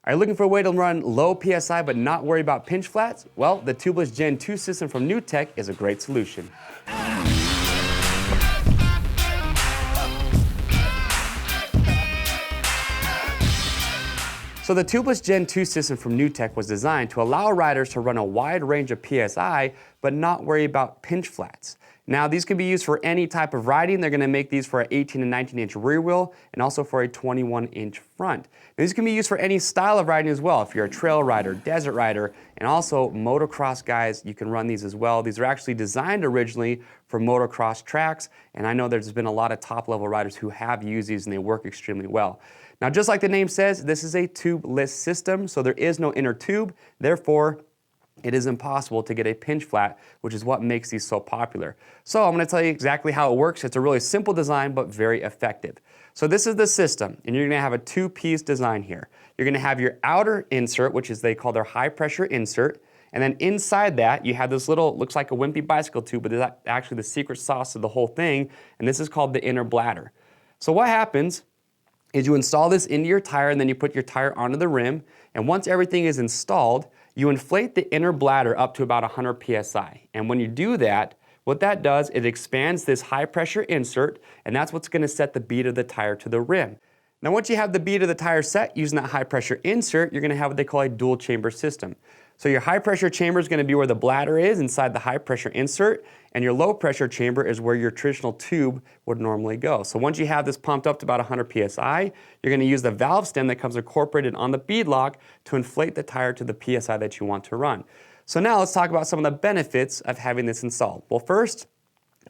Are you looking for a way to run low PSI but not worry about pinch flats? Well, the Tubliss Gen 2 system from Nuetech is a great solution. So the Tubliss Gen 2 system from Nuetech was designed to allow riders to run a wide range of PSI but not worry about pinch flats. Now these can be used for any type of riding. They're going to make these for an 18 and 19 inch rear wheel and also for a 21 inch front. Now, these can be used for any style of riding as well. If you're a trail rider, desert rider, and also motocross guys, you can run these as well. These are actually designed originally for motocross tracks, and I know there's been a lot of top level riders who have used these and they work extremely well. Now just like the name says, this is a tubeless system, so there is no inner tube, therefore it is impossible to get a pinch flat, which is what makes these so popular. So I'm going to tell you exactly how it works. It's a really simple design, but very effective. So this is the system, and you're going to have a two-piece design here. You're going to have your outer insert, which is they call their high-pressure insert, and then inside that you have this little, looks like a wimpy bicycle tube, but it's actually the secret sauce of the whole thing, and this is called the inner bladder. So what happens is you install this into your tire, and then you put your tire onto the rim, and once everything is installed, you inflate the inner bladder up to about 100 PSI. And when you do that, what that does, it expands this high pressure insert, and that's what's gonna set the bead of the tire to the rim. Now once you have the bead of the tire set using that high pressure insert, you're gonna have what they call a dual chamber system. So your high pressure chamber is gonna be where the bladder is inside the high pressure insert, and your low pressure chamber is where your traditional tube would normally go. So once you have this pumped up to about 100 PSI, you're gonna use the valve stem that comes incorporated on the bead lock to inflate the tire to the PSI that you want to run. So now let's talk about some of the benefits of having this installed. Well, first,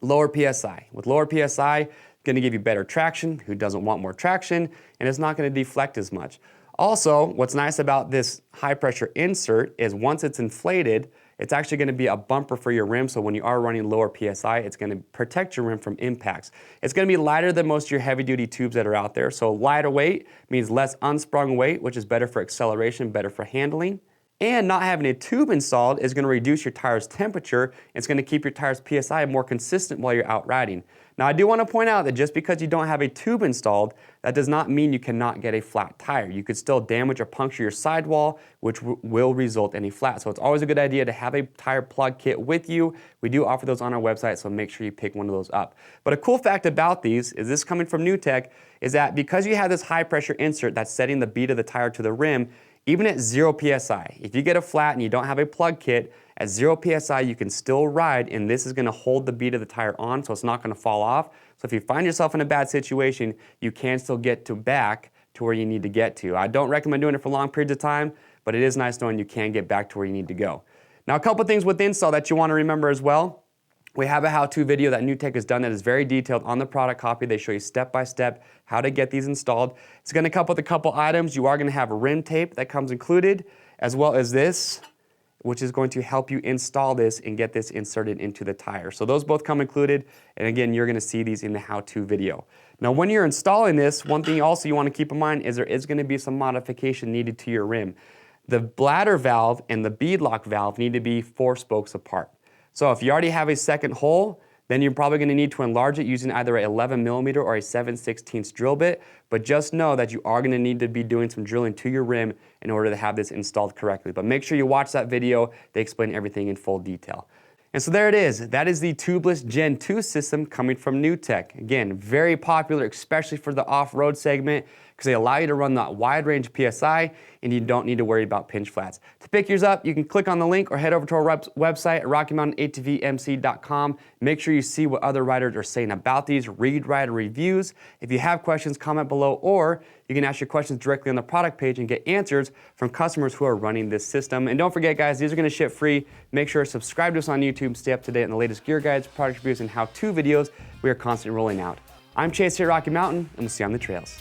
lower PSI. With lower PSI, it's gonna give you better traction. Who doesn't want more traction? And it's not gonna deflect as much. Also, what's nice about this high pressure insert is once it's inflated, it's actually going to be a bumper for your rim, so when you are running lower PSI, it's going to protect your rim from impacts. It's going to be lighter than most of your heavy duty tubes that are out there, so lighter weight means less unsprung weight, which is better for acceleration, better for handling. And not having a tube installed is going to reduce your tire's temperature. It's going to keep your tire's PSI more consistent while you're out riding. Now I do want to point out that just because you don't have a tube installed, that does not mean you cannot get a flat tire. You could still damage or puncture your sidewall, which will result in a flat. So it's always a good idea to have a tire plug kit with you. We do offer those on our website, so make sure you pick one of those up. But a cool fact about these is this coming from Nuetech is that because you have this high pressure insert that's setting the bead of the tire to the rim, even at 0 PSI, if you get a flat and you don't have a plug kit, at 0 PSI you can still ride, and this is going to hold the bead of the tire on so it's not going to fall off. So if you find yourself in a bad situation, you can still get back to where you need to get to. I don't recommend doing it for long periods of time, but it is nice knowing you can get back to where you need to go. Now a couple things with the install that you want to remember as well. We have a how-to video that Nuetech has done that is very detailed on the product copy. They show you step-by-step how to get these installed. It's going to come with a couple items. You are going to have a rim tape that comes included, as well as this, which is going to help you install this and get this inserted into the tire. So those both come included, and again, you're going to see these in the how-to video. Now when you're installing this, one thing also you want to keep in mind is there is going to be some modification needed to your rim. The bladder valve and the bead lock valve need to be 4 spokes apart. So if you already have a second hole, then you're probably going to need to enlarge it using either a 11mm or a 7/16 drill bit, but just know that you are going to need to be doing some drilling to your rim in order to have this installed correctly. But make sure you watch that video. They explain everything in full detail. And so there it is. That is the Tubliss Gen 2 system coming from Nuetech. Again, very popular, especially for the off-road segment, because they allow you to run that wide range PSI, and you don't need to worry about pinch flats. To pick yours up, you can click on the link or head over to our website at RockyMountainATVMC.com. Make sure you see what other riders are saying about these, read rider reviews. If you have questions, comment below, or you can ask your questions directly on the product page and get answers from customers who are running this system. And don't forget, guys, these are going to ship free. Make sure to subscribe to us on YouTube, stay up to date on the latest gear guides, product reviews, and how-to videos we are constantly rolling out. I'm Chase here at Rocky Mountain, and we'll see you on the trails.